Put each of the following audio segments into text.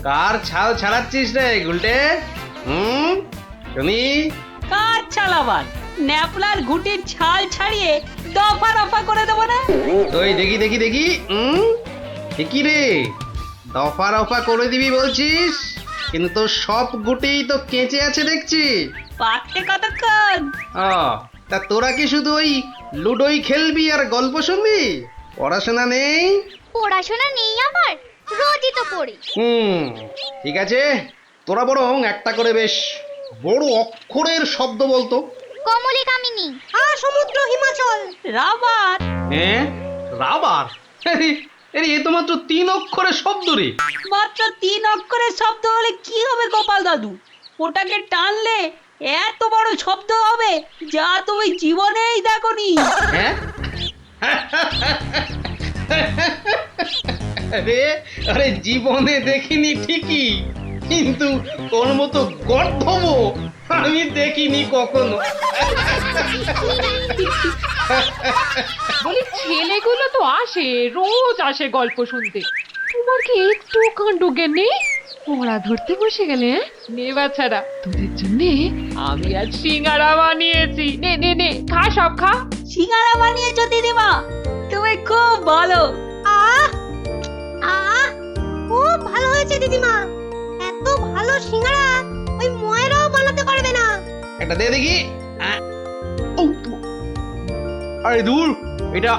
কার ছাল ছাড়াচ্ছিস রে গুলটে? শুনি। কার ছাল আবার? ন্যাপলার ঘুটির ছাল ছাড়িয়ে দফা রফা করে দেবো না? ওই দেখি দেখি দেখি। কি রে, দফা রফা করে দিবি বলছিস, কিন্তু তোর সব গুটেই তো কেঁচে আছে দেখছি। পাকতে কতক্ষণ? ও, তা তোরা কি শুধু ওই লুডোই খেলবি আর গল্প শুনবি? পড়াশোনা নেই? পড়াশোনা নেই আমার, রোজই তো পড়ি। ঠিক আছে, তোরা বরং একটা করে বেশ বড় অক্ষরের শব্দ বলতো। কমলি কামিনী, সমুদ্র হিমাচল, রাবার। হ্যাঁ, রাবার? এ তো মাত্র 3 অক্ষরের শব্দ রে। মাত্র 3 অক্ষরের শব্দ হলে কি হবে গোপাল দাদু? ওটাকে টানলে এত বড় শব্দ হবে যা তুমি জীবনেই দেখোনি। হ্যাঁ, আরে আরে জীবনে দেখিনি ঠিকই, কিন্তু তোর মতো গর্ধব আমি দেখিনি কখনো। বলি ছেলেগুলো তো আসে, রোজ আসে গল্প শুনতে, তোমার কি একটু কাণ্ড জ্ঞান নেই? পড়া ধরতে বসে গেলে নে বাচ্চারা, তোদের জন্য আমি আজ সিঙ্গারা বানিয়েছি। নে নে নে, খা, সব খা। সিঙ্গারা বানিয়েছো দিদিমা, তুমি খুব ভালো। আহ আহ খুব ভালো হয়েছে দিদিমা। এত ভালো সিঙ্গারা ওই ময়রাও বানাতে পারবে না। একটা দে দেখি। আরে দূর, এটা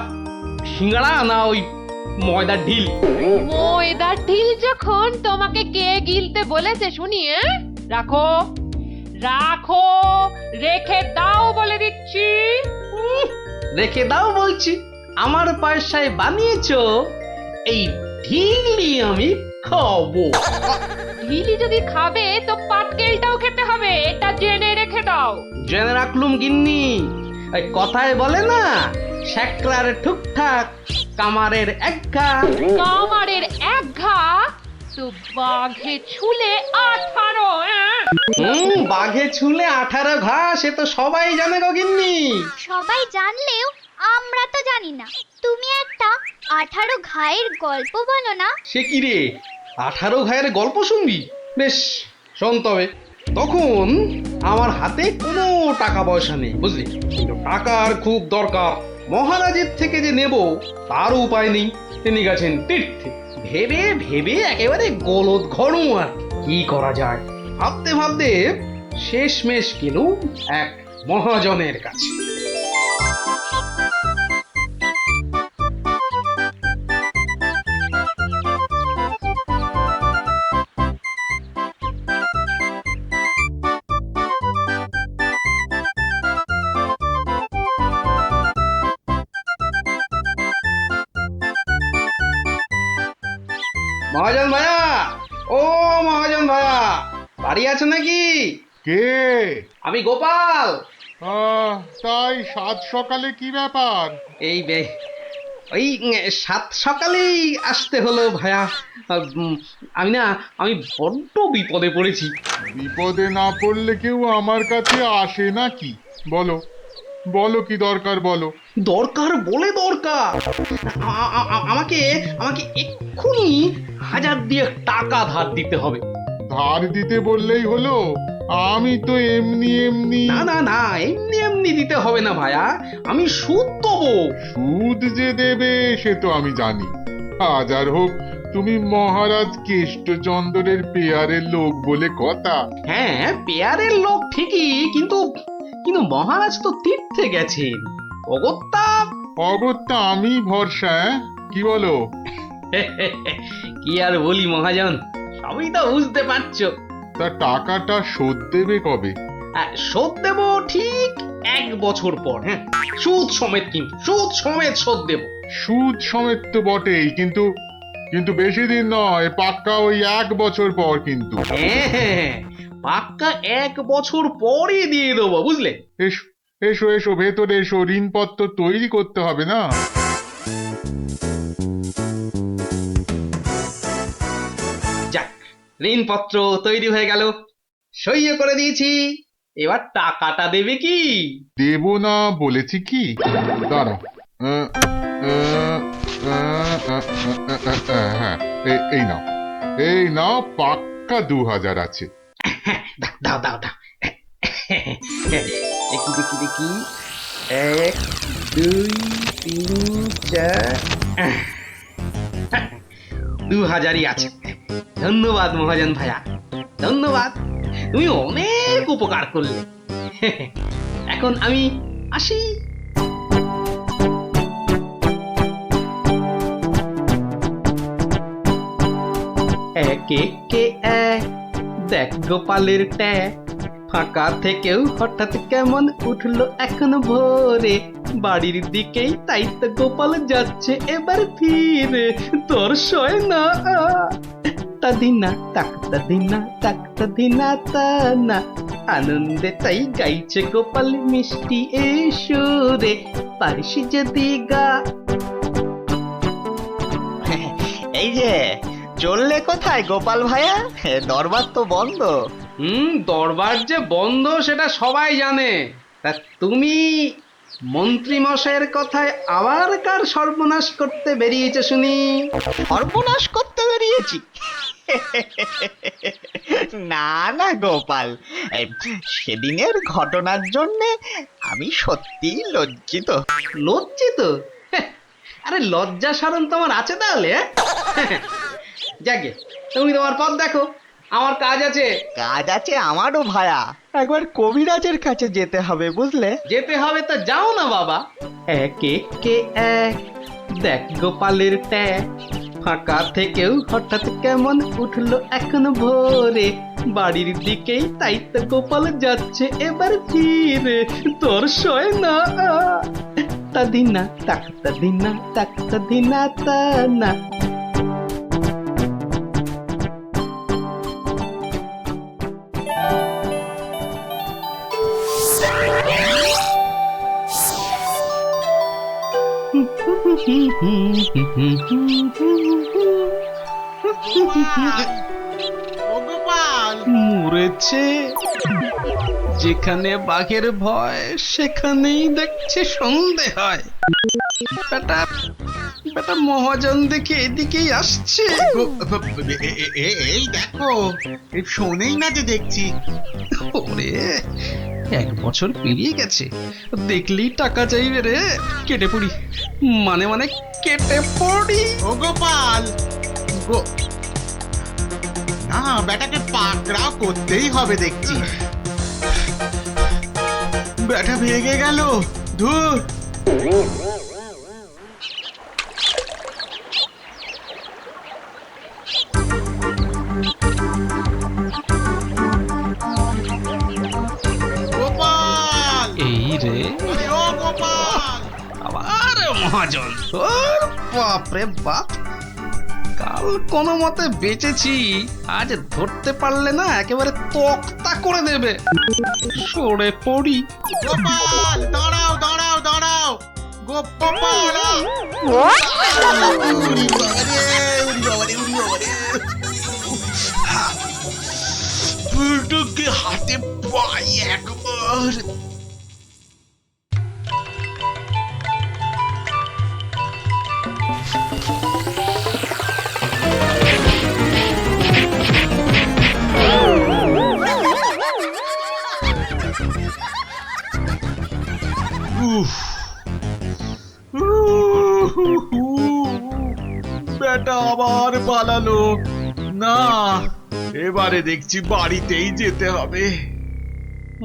সিঙ্গাড়া না ওই ময়দার ঢিল? ময়দার ঢিল যখন তোমাকে কে গিলতে বলেছে শুনি? রাখো রাখো, রেখে দাও বলে দিচ্ছি। রেখে দাও বলছি? আমার পয়সায় বানিয়েছো, এই ঢিলই আমি খাবো। ঢিলি যদি খাবে তো পাটকেলটাও খেতে হবে, এটা জেনে রেখে দাও। জেনে রাখলুম গিন্নি। এই কথায় বলে না, শ্যাকরার ঠুকঠাক কামারের একঘা। কামারের এক ঘা তো বাঘে ছুলে 18। বাঘে ছুলে 18 ঘা, সে তো সবাই জানে গো গিন্নি। সবাই জানলেও আমরা তো জানি না। তুমি একটা 18 ঘায়ের গল্প বলো না। সে কি রে, 18 ঘায়ের গল্প শুনবি? বেশ, শোন তবে। তখন আমার হাতে কোনো টাকা পয়সা নেই বুঝলি, কিন্তু টাকার খুব দরকার। মহারাজের থেকে যে নেব তার উপায় নেই, তিনি গেছেন তীর্থে। ভেবে ভেবে একেবারে গলদ ঘরম। আর কি করা যায় ভাবতে ভাবতে শেষমেশ গেলুম এক মহাজনের কাছে। মহাজন ভাইয়া, ও মহাজন ভাইয়া, বাড়ি আছে নাকি? কে? আমি গোপাল। তাই সাত সকালে কি ব্যাপার? এই ওই 7 সকালেই আসতে হলো ভাইয়া। আমি বড্ড বিপদে পড়েছি। বিপদে না পড়লে কেউ আমার কাছে আসে নাকি? বলো বলো, কি দরকার বলো। দরকার বলে দরকার, আমাকে আমাকে এক্ষুনি 1000 দিয়ে টাকা ধার দিতে হবে। ধার দিতে বললেই হলো? আমি তো এমনি এমনি। না না না, এমনি এমনি দিতে হবে না ভাইয়া, আমি সুদ দেবো। সুদ যে দেবে সে তো আমি জানি। হাজার হোক তুমি মহারাজ কেষ্টচন্দ্রের পেয়ারের লোক বলে কথা। হ্যাঁ, পেয়ারের লোক ঠিকই, কিন্তু কিন্তু মহারাজ তো তীর্থে গেছেন। অগত্যা অগত্যা আমি ভরসা, কি বলো? কি আর বলি মহাজন, সবই তো বুঝতে পারছো। তা টাকাটা শোধ দেবে কবে? শোধ দেব ঠিক 1 বছর পর। হ্যাঁ, সুদ সমেত, কিন্তু সুদ সমেত শোধ দেব। সুদ সমেত তো বটেই, কিন্তু কিন্তু বেশি দিন নয়, পাক্কা ওই 1 বছর পর কিন্তু। হ্যাঁ, পাক্কা 1 বছর পরে দিয়ে দেবো, বুঝলে? এসো এসো এসো, ভেতরে এসো, ঋণপত্র তৈরি করতে হবে না? যাক, ঋণপত্র তৈরি হয়ে গেল, সইও করে দিয়েছি। এবার টাকাটা দেবে কি? দেব না বলেছি কি? দাঁড়াও, হ্যাঁ, এই নাও। এই নাও পাক্কা 2000 আছে। দাও দাও দাও দেখি দেখি দেখি 1 2 3 4 2000ই আছে। ধন্যবাদ মহাজন ভাইয়া, ধন্যবাদ, তুমি অনেক উপকার করলে। এখন আমি আসি। একে কে এক, দেখ গোপালের ট্যাগ, ফাঁকা থেকেও হঠাৎ কেমন উঠলো এখন ভোরে, বাড়ির দিকেই তাই তো গোপাল যাচ্ছে এবার ফিরে, তোর সয় না তাদিনা তাকতা দিনা তাকতা দিনা তা না, আনন্দে তাই গাইছে গোপাল মিষ্টি এই সুরে, পারিস যদি গা। এই যে চললে কোথায় গোপাল ভাইয়া? দরবার তো বন্ধ। দরবার যে বন্ধ সেটা সবাই জানে, তা তুমি মন্ত্রী মশাইয়ের কথায় আবার কার সর্বনাশ করতে বেরিয়েছে শুনি? সর্বনাশ করতে বেরিয়েছি? না না গোপাল, এই সেদিনের ঘটনার জন্য আমি সত্যি লজ্জিত। লজ্জিত? আরে লজ্জা শরম তোমার আছে তাহলে? যাকে তুমি তোমার পথ দেখো, আমার কাজ আছে। কাজ আছে আমারও ভায়া, একবার কবিরাজের কাছে যেতে হবে বুঝলে। যেতে হবে তো যাও না বাবা। একে কে এক, দেখ গোপালের ট্যাগ, ফাঁকা থেকেও হঠাৎ কেমন উঠলো এখন ভোরে, বাড়ির দিকেই তাই তো গোপাল যাচ্ছে এবার ফিরে, তোর সয় না তাদিনা তাকতা দিনা তাকতা দিনা তা না। মরেছে, যেখানে বাঘের ভয় সেখানেই দেখছে সন্ধে হয়। বেটা বেটা মহাজন দেখে এদিকেই আসছে। এই দেখো, শোনেই না যে দেখছি। ওরে 1 বছর পেরিয়ে গেছে, দেখলেই টাকা চাইবে রে। কেটে পড়ি, মানে মানে কেটে পড়ি। ও গোপাল, না বেটাকে পাকড়াও করতেই হবে দেখছি। বেটা ভেগে গেল, ধুর। গোপাল, এই রে আরে ও গোপাল, আবার মহাজন, ওর বাপরে বাপ, কাল কোনো মতে বেঁচেছি, আজ ধরতে পারলে না একেবারে তক্তা করে দেবে। সরে পড়ি। গোপাল, দাঁড়াও দাঁড়াও দাঁড়াও, গোপাল। বুলটুকে হাতে পাই একবার। বেটা আবার পালালো। না, এবারে দেখছি বাড়িতেই যেতে হবে।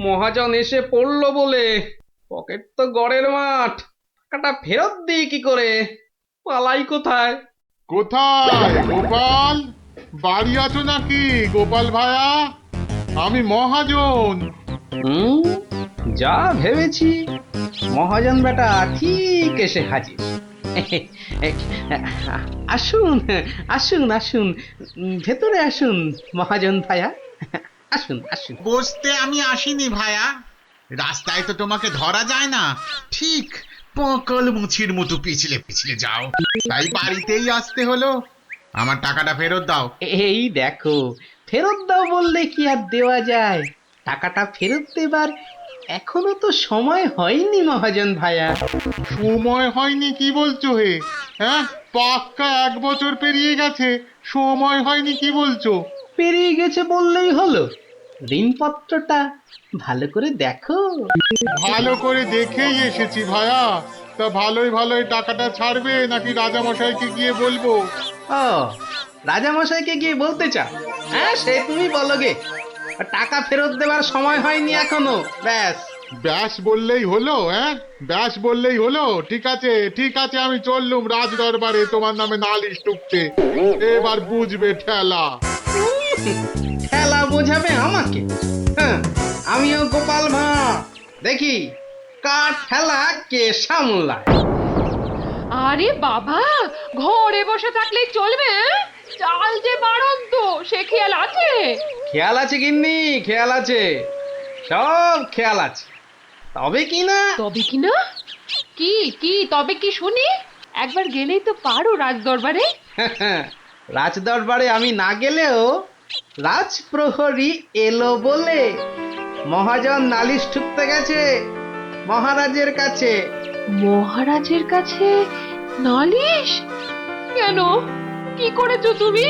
মহাজন এসে পড়লো বলে, পকেট তো গড়ের মাঠ, টাকাটা ফেরত দিই কি করে? পালাই কোথায়? কোথায় গোপাল? বাড়ি আছো নাকি গোপাল ভায়া? আমি মহাজন। যা ভেবেছি, মহাজন বেটা ঠিক এসে হাজির। আসুন আসুন আসুন, ভেতরে আসুন মহাজন ভাইয়া, আসুন আসুন। বসতে আমি আসিনি ভায়া, রাস্তায় তো তোমাকে ধরা যায় না, ঠিক পকল মুছির মতো পিছলে পিছলে যাও, তাই বাড়িতেই আসতে হলো। আমার টাকাটা ফেরত দাও। এই দেখো, ফেরত দাও বললে কি আর দেওয়া যায়? টাকাটা ফেরত দেবার এখনো তো সময় হয়নি মহাজন ভাইয়া। সময় হয়নি কি বলছো হে? হ্যাঁ, পাক্কা 1 বছর পেরিয়ে গেছে, সময় হয়নি কি বলছো? পেরিয়ে গেছে বললেই হলো। ঋণপত্রটা ভালো করে দেখো। ভালো করে দেখেই এসেছি ভায়া। তা ভালোই ভালোই টাকাটা ছাড়বে নাকি রাজামশাইকে গিয়ে বলবো? ও, রাজামশাইকে গিয়ে বলতে চাও? হ্যাঁ, সে তুমি বলো গে। টাকা ফেরত দেওয়ার সময় হয়নি এখনো, ব্যাস। ব্যাস বললেই হলো? হ্যাঁ, ব্যাস বললেই হলো? ঠিক আছে ঠিক আছে, আমি চললুম রাজ দরবারে তোমার নামে নালিশ টুকতে। এবার বুঝবে ঠেলা। খেলা বোঝাবে আমাকে? হ্যাঁ, আমিও গোপাল ভাঁড়, দেখি কার খেলা কে সামলায়। আরে বাবা, ঘরে বসে থাকলেই চলবে? চাল যে বাড়ন্ত, সে খেয়াল আছে? খেয়াল আছে গিন্নি, খেয়াল আছে, সব খেয়াল আছে। তবে কি না, তবে কি না? কি কি তবে কি শুনি? একবার গেলেই তো পারো রাজ দরবারে। রাজ দরবারে আমি না গেলেও রাজপ্রহরী এলো বলে মহাজন নালিশ ঠুকতে গেছে মহারাজের কাছে। মহারাজের কাছে নালিশ? কেন, কি করেছো তুমি?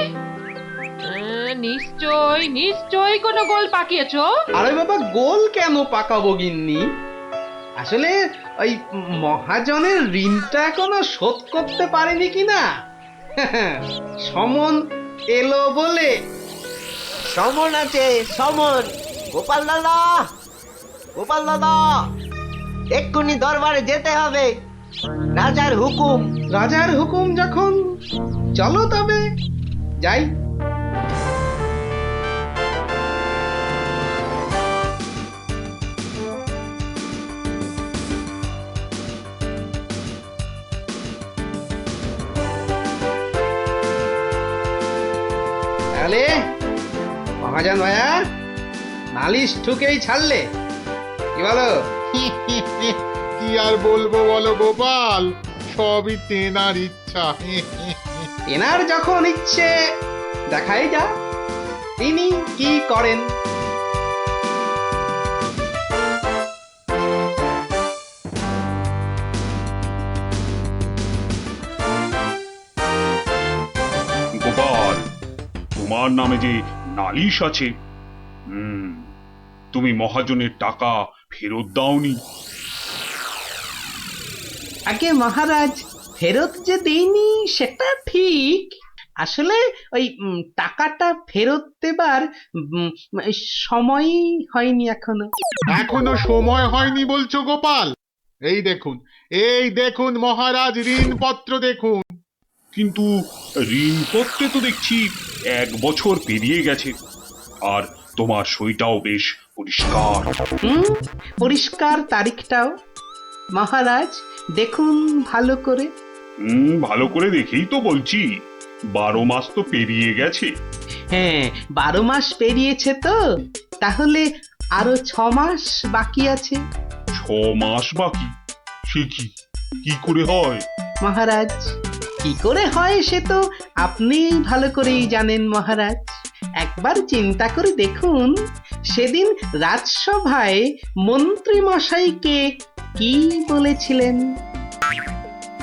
নিশ্চয় নিশ্চয় কোনো গোল পাকিয়েছো। আরে বাবা, গোল কেন পাকাবো গিন্নি? আসলে ওই মহাজনের ঋণটা এখনো শোধ করতে পারেনি কিনা। সমন এলো বলে। সমন আছে, সমন। গোপাল দাদা, গোপাল দাদা, এক্ষুনি দরবারে যেতে হবে, রাজার হুকুম। রাজার হুকুম যখন, চলো তবে যাই। তাহলে মহাজন ভাইয়া নালিশ ঠুকেই ছাড়লে, কি বলো? কি আর বলবো বলো গোপাল, সবই তেনার ইচ্ছা। এনার যখন ইচ্ছে, দেখাই যা তিনি কি করেন। গোপাল, তোমার নামে যে নালিশ আছে, তুমি মহাজনের টাকা ফেরত দাওনি। আগে মহারাজ, ফেরত যে দেইনি সেটা ঠিক। আসলে ওই টাকাটা ফেরত দেবার সময়ই হয়নি এখনো। এখনো সময় হয়নি বলছো গোপাল? এই দেখুন, এই দেখুন মহারাজ, ঋণপত্র দেখুন। কিন্তু ঋণপত্রে তো দেখছি 1 বছর পেরিয়ে গেছে, আর তোমার সইটাও বেশ পরিষ্কার। পরিষ্কার তারিখটাও। মহারাজ দেখুন ভালো করে। ভালো করে দেখেই তো বলছি, 12 মাস তো পেরিয়ে গেছে। হ্যাঁ, 12 মাস পেরিয়েছে তো, তাহলে আরো 6 মাস বাকি আছে। 6 মাস বাকি? সে কি করে হয়? মহারাজ, কি করে হয় সে তো আপনি ভালো করেই জানেন মহারাজ। একবার চিন্তা করে দেখুন, সেদিন রাজসভায় মন্ত্রী মশাইকে কি বলেছিলেন,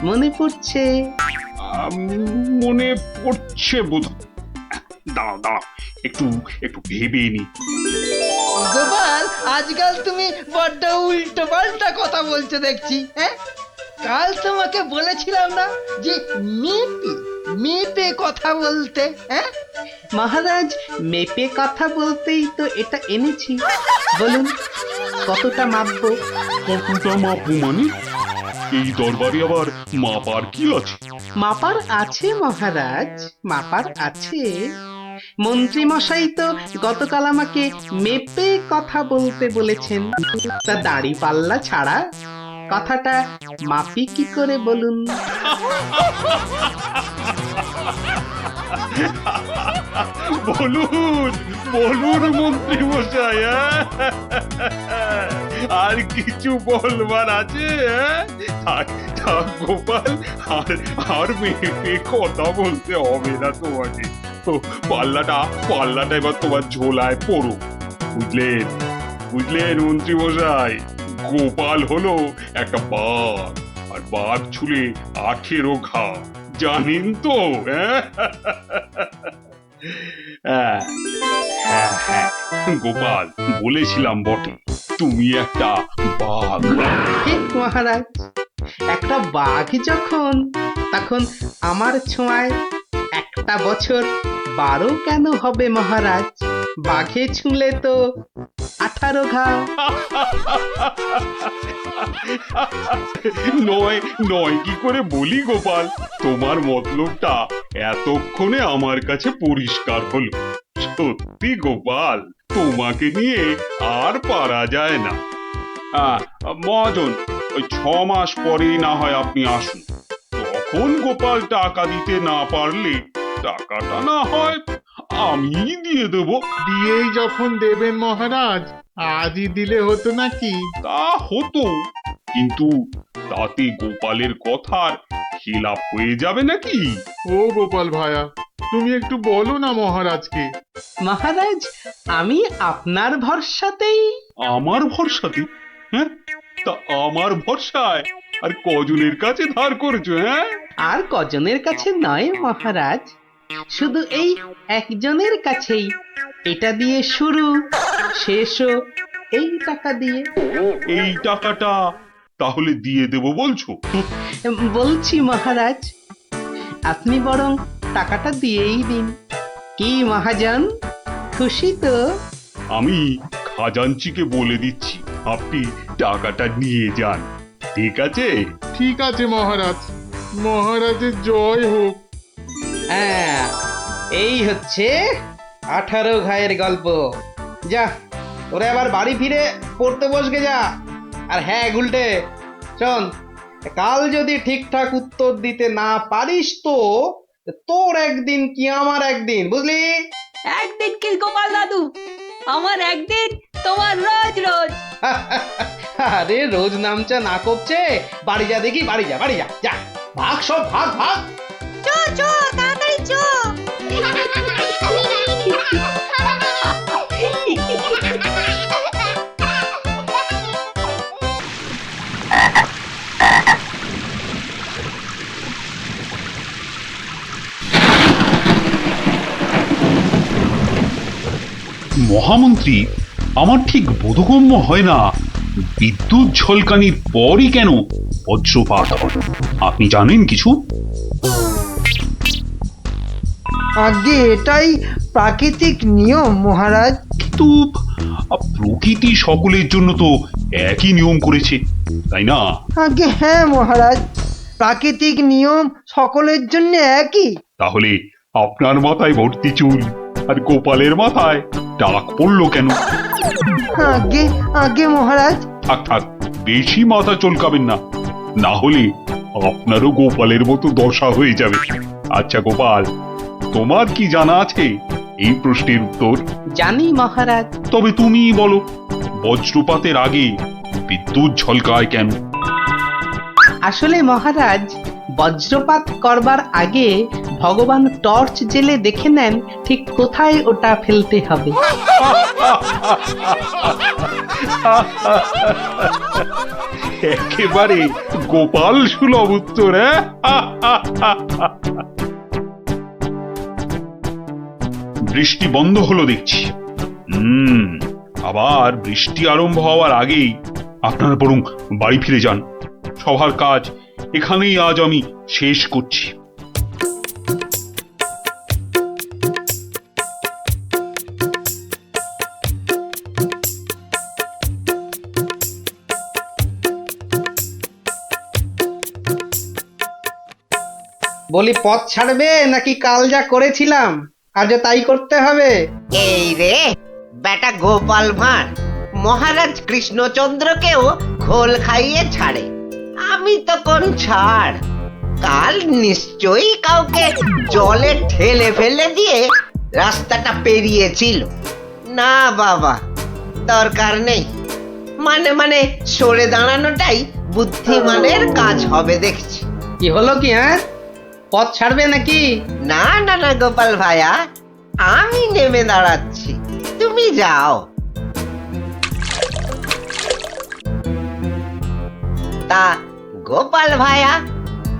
মনে পড়ছে? মনে পড়ছে বোধ। দাঁড়াও দাঁড়াও, একটু একটু ভেবে নি। গোপাল, আজকাল তুমি বড্ড উল্টো পাল্টা কথা বলছো দেখছি। হ্যাঁ, কাল তোমাকে বলেছিলাম না যে মেপে মেপে কথা বলতে? হ্যাঁ মহারাজ, মেপে কথা বলতেই তো এটা এনেছি। বলুন কতটা মাপবো? কতটা মাপবো মানে? এই দরবারে আবার মাপার কি আছে? মাপার আছে মহারাজ, মাপার আছে। মন্ত্রী মশাই তো গতকাল আমাকে মেপে কথা বলতে বলেছেন। তা দাড়ি পাল্লা ছাড়া কথাটা মাপি কি করে বলুন? বলুন বলুন মন্ত্রী মশাই, আর কিছু বলবার আছে? গোপাল, আর মেপে কথা বলতে হবে না তোমাকে। তো পাল্লাটা এবার তোমার ঝোলায় পড়ো। বুঝলেন বুঝলেন মন্ত্রী মশাই? গোপাল হলো একটা বাঘ, আর বাঘ ছুলে 18 ঘা, জানেন তো? হ্যাঁ হ্যাঁ হ্যাঁ, গোপাল বলেছিলাম বটে, তুমি একটা বাঘ। ঠিক মহারাজ, একটা বাঘ যখন, তখন আমার ছোঁয়ায় একটা বছর 12 কেন হবে মহারাজ? বাঘে ছুঁলে তো 18 ঘা। নয় নয় কি করে বলি গোপাল, তোমার মতলবটা এতক্ষণে আমার কাছে পরিষ্কার হলো। সত্যি গোপাল, তোমাকে নিয়ে আর পারা যায় না। মহাজন, ওই 6 মাস পরেই না হয় আপনি আসুন, তখন গোপাল টাকা দিতে না পারলে টাকাটা না হয় আমি দিয়ে দেবো। দিয়েই যখন দেবেন মহারাজ, আজই দিলে হতো নাকি? তা হতো, কিন্তু তাতে গোপালের কথার খেলাপ হয়ে যাবে নাকি? ও গোপাল ভায়া, তুমি একটু বলো না মহারাজকে। মহারাজ, আমি আপনার ভরসাতেই। আমার ভরসাতে? হ্যাঁ, তা আমার ভরসায় আর কজনের কাছে ধার করেছো? হ্যাঁ, আর কজনের কাছে নয় মহারাজ, শুধু এই একজনের কাছেই। এটা দিয়ে শুরু, শেষও এই টাকা দিয়ে। এই টাকাটা তাহলে দিয়ে দেবো বলছো? বলছি মহারাজ, আপনি বরং টাকাটা দিয়েই দিন। কি মহাজন, খুশি তো? আমি খাজাঞ্চিকে বলে দিচ্ছি, আপনি টাকাটা নিয়ে যান, ঠিক আছে? ঠিক আছে মহারাজ, মহারাজের জয় হোক। হ্যাঁ, এই হচ্ছে 18 ঘায়ের গল্প। যা, তোরে আবার বাড়ি ফিরে পড়তে বসগে যা। আর হ্যাঁ গুলটে, শোন, কাল যদি ঠিকঠাক উত্তর দিতে না পারিস তো তোর একদিন কি আমার একদিন, বুঝলি? একদিন কি গোপাল দাদু, আমার একদিন, তোমার রোজ রোজ। আরে রোজ নামচা না করছে, বাড়ি যা দেখি, বাড়ি যা, বাড়ি যা, যা ভাগ, সব ভাগ ভাগ। চো চো তাড়াতাড়ি চো। মহামন্ত্রী, আমার ঠিক বোধগম্য হয় না, বিদ্যুৎ ঝলকানির পরই কেন বজ্রপাত হয়? আপনি জানেন কিছু? আগে এটাই প্রাকৃতিক নিয়ম মহারাজ। কিন্তু প্রকৃতি সকলের জন্য তো একই নিয়ম করেছে, তাই না? আগে হ্যাঁ মহারাজ, প্রাকৃতিক নিয়ম সকলের জন্য একই। তাহলে আপনার মাথায় ভর্তি চুল আর গোপালের মাথায় টাক পড়লো কেন? আগে আগে মহারাজ। থাক থাক, বেশি মাথা চলকাবেন না, না হলে আপনারও গোপালের মতো দশা হয়ে যাবে। আচ্ছা গোপাল, তোমার কি জানা আছে এই প্রশ্নের উত্তর? জানি মহারাজ। তবে তুমি বলো, বজ্রপাতের আগে বিদ্যুৎ ঝলকায় কেন? আসলে মহারাজ, বজ্রপাত করবার আগে ভগবান টর্চ জেলে দেখে নেন ঠিক কোথায় ওটা ফেলতে হবে। একেবারে গোপাল সুলভ উত্তর। বৃষ্টি বন্ধ হলো দেখছি। আবার বৃষ্টি আরম্ভ হওয়ার আগেই আপনারা বরং বাড়ি ফিরে যান। সবার কাজ এখানেই আজ আমি শেষ করছি। বলি, পথ ছাড়বে নাকি কাল যা করেছিলাম আজও তাই করতে হবে? এই রে বেটা গোপাল ভাঁড়, মহারাজ কৃষ্ণচন্দ্রকেও খোল খাইয়ে ছাড়ে, আমি তো কোন ছাড়। কাল নিশ্চয়ই কাউকে জলে ঠেলে ফেলে দিয়ে রাস্তাটা পেরিয়েছিল। না বাবা, দরকার নেই। মানে সরে দাঁড়ানোটাই বুদ্ধিমানের কাজ হবে দেখছি। কি হলো কি? হ্যাঁ, পথ ছাড়বে নাকি? না না না গোপাল ভাইয়া, আমি নেমে দাঁড়াচ্ছি, তুমি যাও। তা গোপাল ভাইয়া,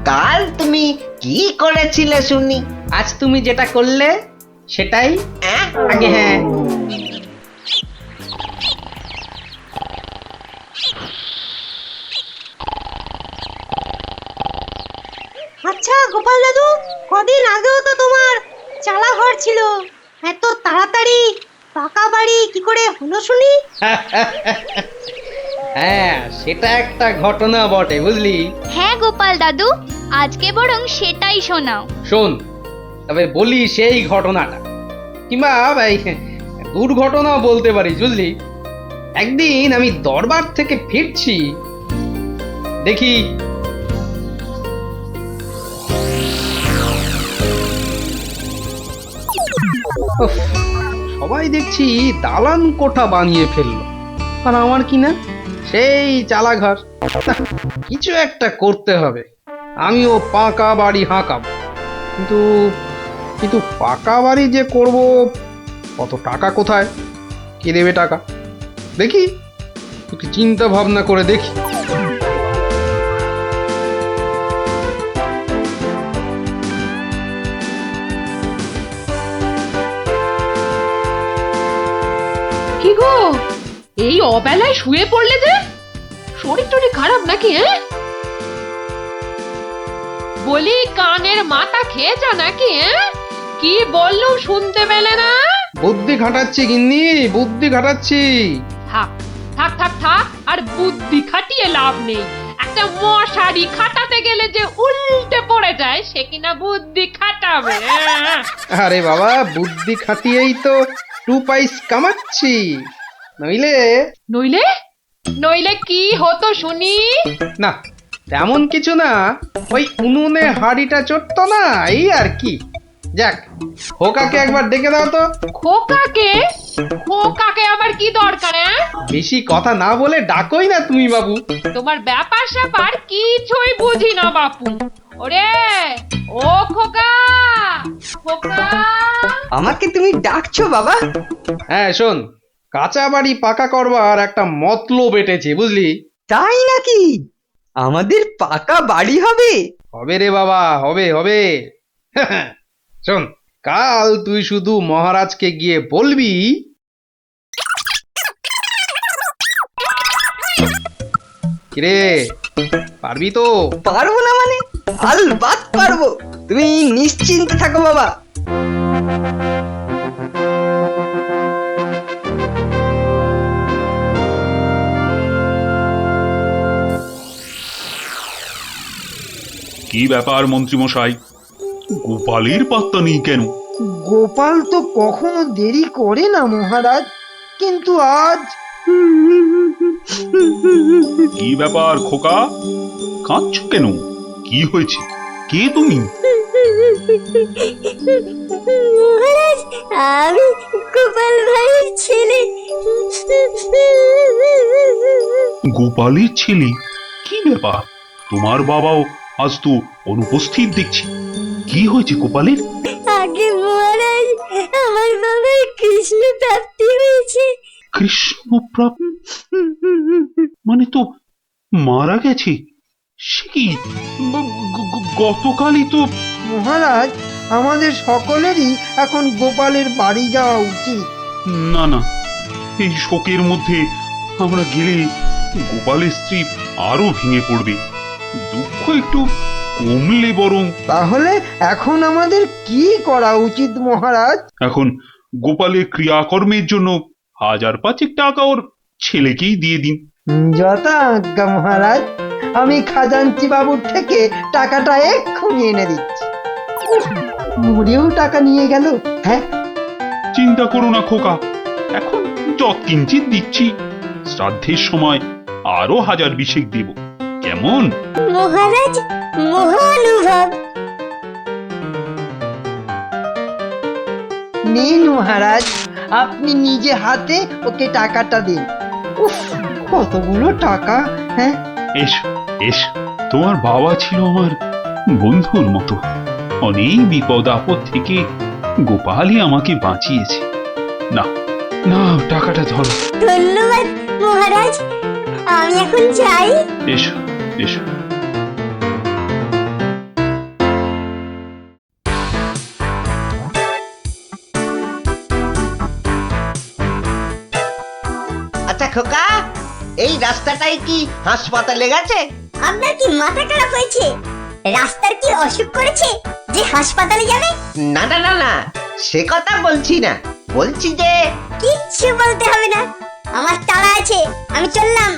কাল তুমি কি করেছিলে শুনি? আজ তুমি যেটা করলে সেটাই আগে হ্যাঁ। আচ্ছা গোপাল দাদু, কদিন আগেও তো তোমার চালা ঘর ছিল, এত তাড়াতাড়ি পাকা বাড়ি কি করে হলো শুনি? হ্যাঁ, সেটা একটা ঘটনা বটে, বুঝলি? হ্যাঁ গোপাল দাদু, আজকে বরং সেটাই শোনাও। শোন, তবে বলি সেই ঘটনাটা, কিংবা এই দুর্ঘটনাও বলতে পারিস, বুঝলি? একদিন আমি দরবার থেকে ফিরছি, দেখি উফ, সবাই দেখছি দালান কোঠা বানিয়ে ফেললো, আর আমার কি না সেই চালাঘর। না, কিছু একটা করতে হবে, আমিও পাকা বাড়ি হাঁকাবো। কিন্তু কিন্তু পাকা বাড়ি যে করব, কত টাকা কোথায়, কে দেবে টাকা? দেখি একটু চিন্তা ভাবনা করে দেখি। কি গো, এই অবেলায় শুয়ে পড়লে যে? শরীর টরীর খারাপ নাকি? বলি কানের মাথা খেয়েছো নাকি? কি বললুম শুনতে পেলে না? বুদ্ধি খাটাচ্ছি গিন্নি, বুদ্ধি খাটাচ্ছি। থাক থাক থাক থাক, আর বুদ্ধি খাটিয়ে লাভ নেই। একটা মশারি খাটাতে গেলে যে উল্টে পড়ে যায়, সে কিনা বুদ্ধি খাটাবে? আরে বাবা, বুদ্ধি খাটিয়েই তো 2 পয়স কামাচ্ছি, নইলে নইলে নইলে কি হতো শুনি? না, তেমন কিছু না, ওই উনুনে হাড়িটা চড়তো না, এই আর কি। যাক, খোকাকে একবার ডেকে দাও তো। খোকাকে? খোকাকে আবার কি দরকার? বেশি কথা না বলে ডাকোই না তুমি বাবু। তোমার ব্যাপার স্যাপার কিছুই বুঝি না বাপু। ওরে ও খোকা, খোকা! আমাকে তুমি ডাকছো বাবা? হ্যাঁ শোন, কাঁচা বাড়ি পাকা করবার একটা মতলব এটেছে, বুঝলি? তাই নাকি? আমাদের পাকা বাড়ি হবে? হবে রে বাবা, হবে হবে। শোন, কাল তুই শুধু মহারাজকে গিয়ে বলবি, কিরে পারবি তো? পারবো না মানে? আলবাত পারবো, তুমি নিশ্চিন্তে থাকো বাবা। কি ব্যাপার মন্ত্রীমশাই, গোপালের পাত্তা নেই কেন? গোপাল তো কখনো দেরি করে না মহারাজ, কিন্তু আজ কি ব্যাপার খোকা, কাঁদছো কেন? কি হয়েছে? কে তুমি? মহারাজ, আমি গোপাল ভাইয়ের ছেলে। গোপালের ছেলে? কি ব্যাপার, তোমার বাবাও আজ তো অনুপস্থিত দেখছি। কি হয়েছে গোপালের? আগে মহারাজ, আমার বাবার কৃষ্ণ প্রাপ্তি হয়েছে। কৃষ্ণ প্রাপ্তি মানে তো মারা গেছে? সে কি, গতকালই তো। মহারাজ, আমাদের সকলেরই এখন গোপালের বাড়ি যাওয়া উচিত। না না, এই শোকের মধ্যে আমরা গেলে গোপালের স্ত্রী আরো ভেঙে পড়বে। দুঃখ একটু কমলে বরং। তাহলে এখন আমাদের কি করা উচিত মহারাজ? এখন গোপালের ক্রিয়াকর্মের জন্য 1000-5 টাকা ওর ছেলেকেই দিয়ে দিন। যথা আজ্ঞা মহারাজ, আমি খাজাঞ্চি বাবুর থেকে টাকাটা এক্ষুনি এনে দিচ্ছি। মরেও টাকা নিয়ে গেল। হ্যাঁ, চিন্তা করো না খোকা, এখন যৎকিঞ্চিত দিচ্ছি, শ্রাদ্ধের সময় আরো 1000 দেব, কেমন? মহারাজ, মহানুভব। নিন মহারাজ, আপনি নিজে হাতে ওকে টাকাটা দিন। উফ, কতগুলো টাকা! হ্যাঁ, এসো এসো, তোমার বাবা ছিল আমার বন্ধুর মতো। অনেক বিপদ আপদ থেকে গোপালই আমাকে বাঁচিয়েছে। না না, টাকাটা ধরো। ধন্যবাদ মহারাজ, আমি এখন যাই। এসো এসো। আচ্ছা খোকা, এই রাস্তাটাই কি হাসপাতালে গেছে? আপনার কি মাথা খারাপ হয়েছে? রাস্তার কি অসুখ করেছে যে হাসপাতালে যাবে? না না না না, সে কথা বলছি না, বলছি যে কিচ্ছু বলতে হবে না, আমার তাড়া আছে, আমি চললাম।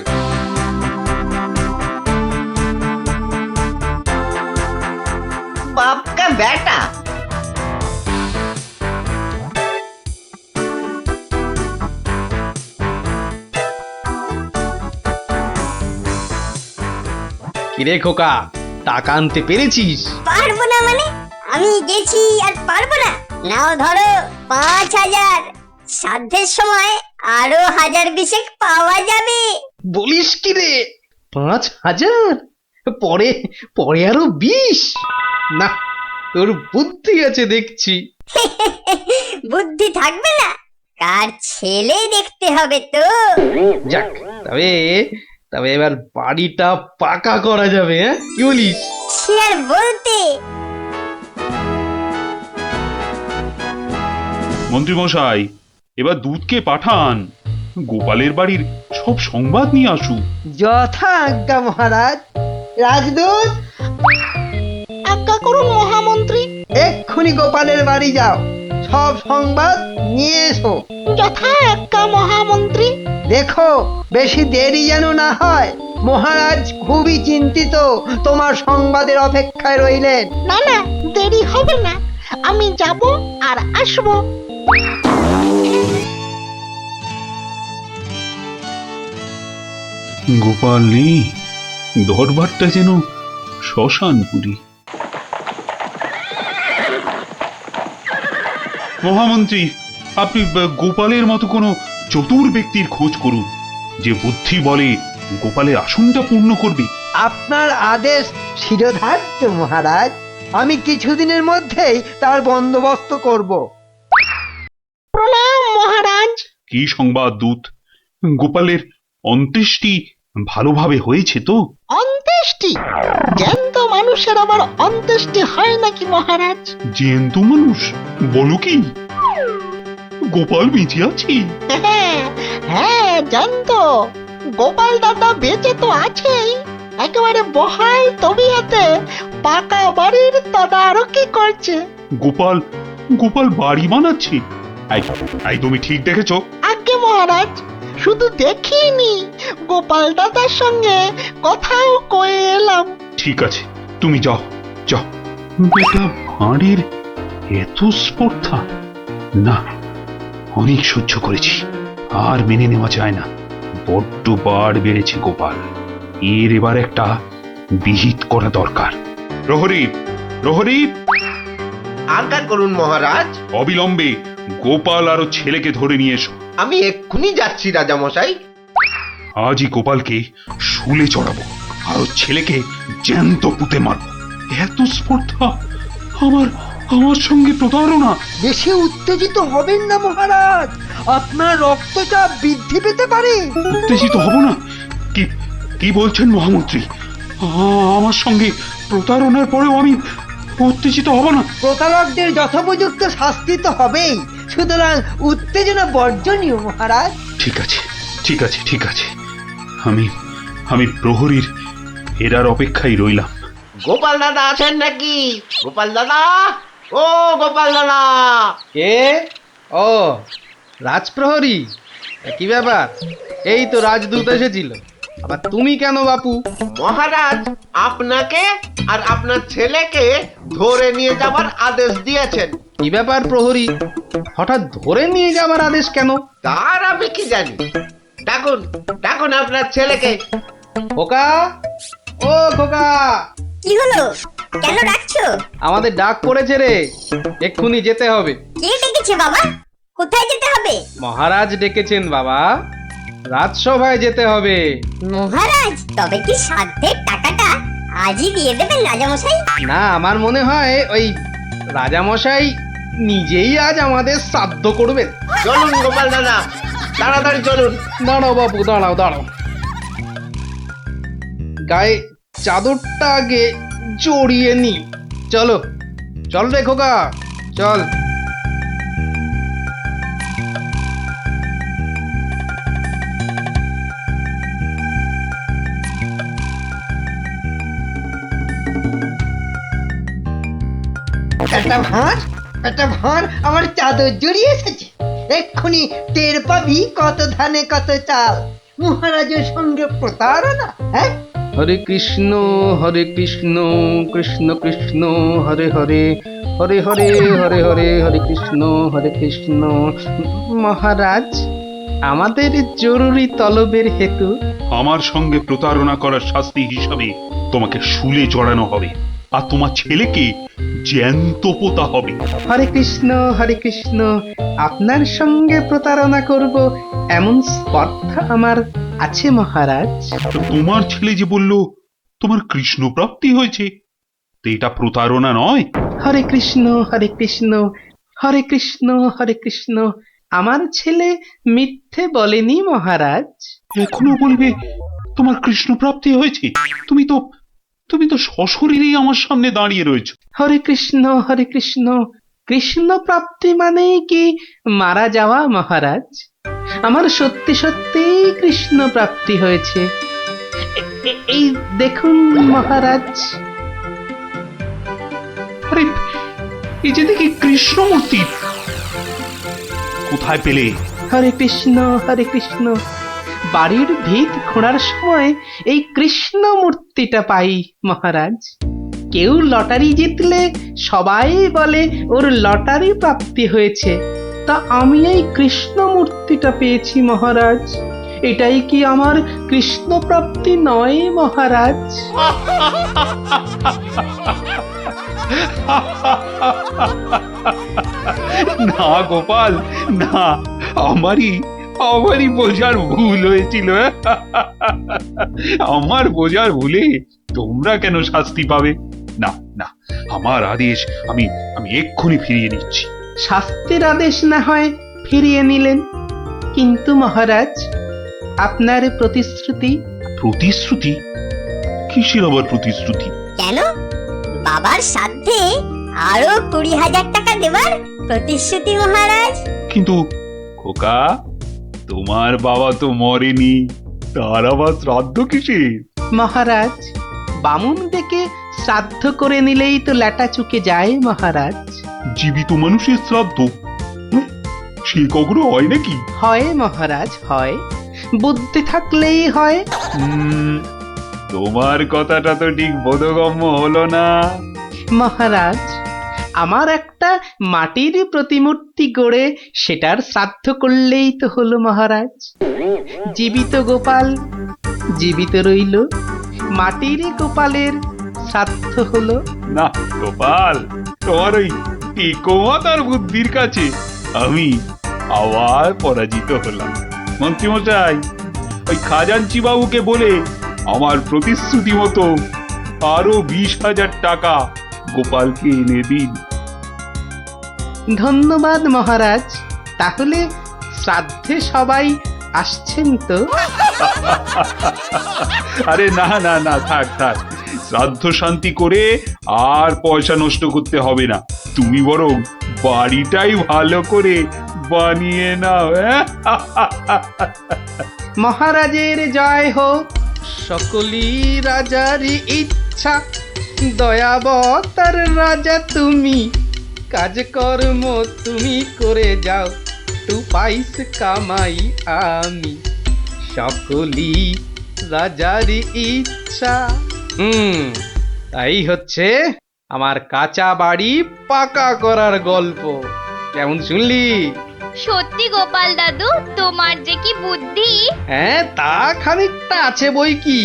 বাপ কা বেটা। কিরে খোকা, টাকা আনতে পেরেছিস? পারবো না মানে? আমি গেছি আর পারবো না? নাও ধরো 5,000, সাধ্যের সময় আরো 1,000 পাওয়া যাবে। বলিস কি রে, 5,000? পরে পরে আরো 20? না, তোর বুদ্ধি আছে দেখছি। বুদ্ধি থাকবে না? কার ছেলে দেখতে হবে তো। যাক, তবে তবে এবার বাড়িটা পাকা করা যাবে, হ্যাঁ কি বলিস? সে আর বলতে। মন্ত্রী মশাই, এবার দুধকে পাঠান, গোপালের বাড়ির সব সংবাদ নিয়ে আসুক। যথা আজ্ঞা মহারাজ। রাজদূত, আজ্ঞা করুন মহামন্ত্রী। এক্ষুনি গোপালের বাড়ি যাও, সব সংবাদ নিয়ে এসো। যথা আজ্ঞা মহামন্ত্রী। দেখো বেশি দেরি যেন না হয়, মহারাজ খুবই চিন্তিত, তোমার সংবাদের অপেক্ষায় রইলেন। না না, দেরি হবে না, আমি যাব আর আসবো। গোপাল নেই, দরবারটা যেন শ্মশানপুরী। মহামন্ত্রী, আপনি গোপালের মতো কোনো চতুর ব্যক্তির খোঁজ করুন, যে বুদ্ধি বলে গোপালের আসনটা পূর্ণ করবে। আপনার আদেশ শিরোধার্য মহারাজ, আমি কিছুদিনের মধ্যেই তার বন্দোবস্ত করব। প্রণাম মহারাজ। কি সংবাদ দূত? গোপালের অন্ত্যেষ্টি ভালোভাবে হয়েছে তো? অন্ত্যেষ্টি? জ্যান্ত মানুষের আবার অন্ত্যেষ্টি হয় নাকি মহারাজ? জ্যান্ত মানুষ? বলো কি? গোপাল বেঁচে আছে? হ্যাঁ জ্যান্ত। গোপাল দাদা বেঁচে তো আছেই, একেবারে বহাল তবিয়তে পাকা বাড়ির তদারকি করছে। গোপাল গোপাল বাড়ি বানাচ্ছে? এই তুমি ঠিক দেখেছো? আজ্ঞে মহারাজ, শুধু দেখিনি, গোপাল দাদার সঙ্গে কথাও কয়ে এলাম। ঠিক আছে, তুমি যাও যাও। বেটা ভাঁড়ের এত স্পর্ধা? না, অনেক সহ্য করেছি, আর মেনে নেওয়া যায় না। বড্ড বাড় বেড়েছে গোপাল, এর এবার একটা বিহিত করা দরকার। প্রহরী, প্রহরী, আজ্ঞা করুন মহারাজ। অবিলম্বে গোপাল আর ওর ছেলেকে ধরে নিয়ে এসো। আমি এক্ষুনি যাচ্ছি রাজামশাই। আজই গোপালকে শুলে চড়াবো, আর ওর ছেলেকে জ্যান্ত পুঁতে মারবো। এত স্পর্ধা! আমার আমার সঙ্গে প্রতারণা! বেশি উত্তেজিত হবেন না মহারাজ, আপনার রক্তচাপ বৃদ্ধি পেতে পারে। উত্তেজিত হব না? কি কি বলছেন মহামন্ত্রী? আমার সঙ্গে প্রতারণার পরেও আমি উত্তেজিত হব না? প্রতারকদের যথোপযুক্ত শাস্তি তো হবেই, সুতরাং উত্তেজনা বর্জনীয় মহারাজ। ঠিক আছে, ঠিক আছে, ঠিক আছে, আমি আমি প্রহরীর এরার অপেক্ষায় রইলাম। গোপাল দাদা আছেন নাকি? গোপাল দাদা, ও গোপাল দাদা। কে? ও, রাজপ্রহরী, কি ব্যাপার? এই তো রাজদূত এসেছিল, আবার তুমি কেন বাপু? মহারাজ আপনাকে আর আপনার ছেলেকে ধরে নিয়ে যাবার আদেশ দিয়েছেন। কি ব্যাপার প্রহরী, হঠাৎ ধরে নিয়ে যাবার আদেশ কেন? তার আমি কি জানি। ডাকুন, ডাকুন আপনার ছেলেকে। খোকা, ও খোকা। কি হলো? কেন ডাকছো? আমাদের ডাক পড়েছে রে, এক্ষুনি যেতে হবে। কে ডেকেছে বাবা? কোথায় যেতে হবে? মহারাজ ডেকেছেন বাবা, রাজসভায় যেতে হবে। মহারাজ, তবে কি সাধ্যের টাকাটা আজই দিয়ে দেবেন রাজামশাই? না, আমার মনে হয় ওই রাজামশাই নিজেই আজ আমাদের শ্রাদ্ধ করবেন। চলুন গোপাল দাদা, তাড়াতাড়ি চলুন। দাঁড়াও বাপু, দাঁড়াও দাঁড়াও, গায়ে চাদরটা আগে জড়িয়ে নি। চলো, চল রে খোকা, চল। একটা ভাঁড় আমার চাদর জড়িয়ে এসেছে। এক্ষুনি টের পাবি কত ধানে কত চাল। মহারাজের সঙ্গে প্রতারণা, হ্যাঁ? হরে কৃষ্ণ কৃষ্ণ কৃষ্ণ হরে হরে হরে হরে হরে হরে হরে কৃষ্ণ। মহারাজ, আমাদের জরুরি তলবের হেতু আমার সঙ্গে প্রতারণা করার শাস্তি হিসাবে তোমাকে শুলে চড়ানো হবে, আর তোমার ছেলেকে জ্যান্ত পোতা হবে। হরে কৃষ্ণ, আপনার সঙ্গে প্রতারণা করব এমন স্পর্ধা আমার আছে মহারাজ। তো তোমার ছেলে যে বলল তোমার কৃষ্ণ প্রাপ্তি হয়েছে, তো এটা প্রতারণা নয়? হরে কৃষ্ণ হরে কৃষ্ণ, আমার ছেলে মিথ্যে বলেনি মহারাজ। এখনো বলবে তোমার কৃষ্ণ প্রাপ্তি হয়েছে? তুমি তো সশরীরেই আমার সামনে দাঁড়িয়ে রয়েছো। হরে কৃষ্ণ, কৃষ্ণ প্রাপ্তি মানে কি মারা যাওয়া মহারাজ? আমার সত্যি সত্যি কৃষ্ণ প্রাপ্তি হয়েছে। এই দেখুন মহারাজ। আরে এই যে দেখি কৃষ্ণমূর্তি, কোথায় পেলে? হরে কৃষ্ণ, বাড়ির ভিত খোঁড়ার সময় এই কৃষ্ণ মূর্তিটা পাই মহারাজ। কেউ লটারি জিতলে সবাই বলে ওর লটারি প্রাপ্তি হয়েছে, তা আমি এই কৃষ্ণ মূর্তিটা পেয়েছি মহারাজ। এটাই কি আমার কৃষ্ণ প্রাপ্তি নয় মহারাজ? না গোপাল, না, আমারই বোঝার ভুল হয়েছিল। আমার বোঝার ভুলে তোমরা কেন শাস্তি পাবে? না না, আমার আদেশ আমি এক্ষুনি ফিরিয়ে নিচ্ছি। শাস্তির আদেশ না হয় ফিরিয়ে নিলেন, কিন্তু মহারাজ আপনার প্রতিশ্রুতি? প্রতিশ্রুতি? কিসের আবার প্রতিশ্রুতি? কেন? বাবার সাথে আরো 20,000 টাকা দেবার প্রতিশ্রুতি মহারাজ। কিন্তু খোকা, তোমার বাবা তো মরেনি, তার আবার শ্রাদ্ধ কিসের? মহারাজ, বামুন ডেকে শ্রাদ্ধ করে নিলেই তো ল্যাটা চুকে যায় মহারাজ। জীবিত মানুষের শ্রাদ্ধ সে কখনো হয় নাকি? হয় মহারাজ, হয়। বুদ্ধি থাকলেই হয়। তোমার কথাটা তো ঠিক বোধগম্য হলো না মহারাজ। আমার একটা মাটির প্রতিমূর্তি গড়ে সেটার শ্রাদ্ধ করলেই তো হলো মহারাজ। জীবিত গোপাল জীবিত রইল, মাটির গোপালের শ্রাদ্ধ হলো। না গোপাল, তোমার ওই টিকোমাতার বুদ্ধির কাছে আমি আবার পরাজিত হলাম। মন্ত্রীমশাই, ওই খাজাঞ্চি বাবুকে বলে আমার প্রতিশ্রুতি মতো আরো 20,000 টাকা গোপালকে এনে দিন। ধন্যবাদ মহারাজ। তাহলে শ্রাদ্ধে সবাই আসছেন তো? আরে না না না, থাক থাক, শ্রাদ্ধ শান্তি করে আর পয়সা নষ্ট করতে হবে না। তুমি বরং বাড়িটাই ভালো করে বানিয়ে নাও। মহারাজের জয় হোক। সকলি রাজারই ইচ্ছা, দয়াবতার রাজা তুমি। কাজকর্ম তুমি করে যাও, তু পাইস কামাই আমি। সকলি রাজারই ইচ্ছা। তাই হচ্ছে আমার কাঁচা বাড়ি পাকা করার গল্প। কেমন শুনলি? সত্যি গোপাল দাদু, তোমার যে কি বুদ্ধি! হ্যাঁ, তা খানিকটা আছে বই কি।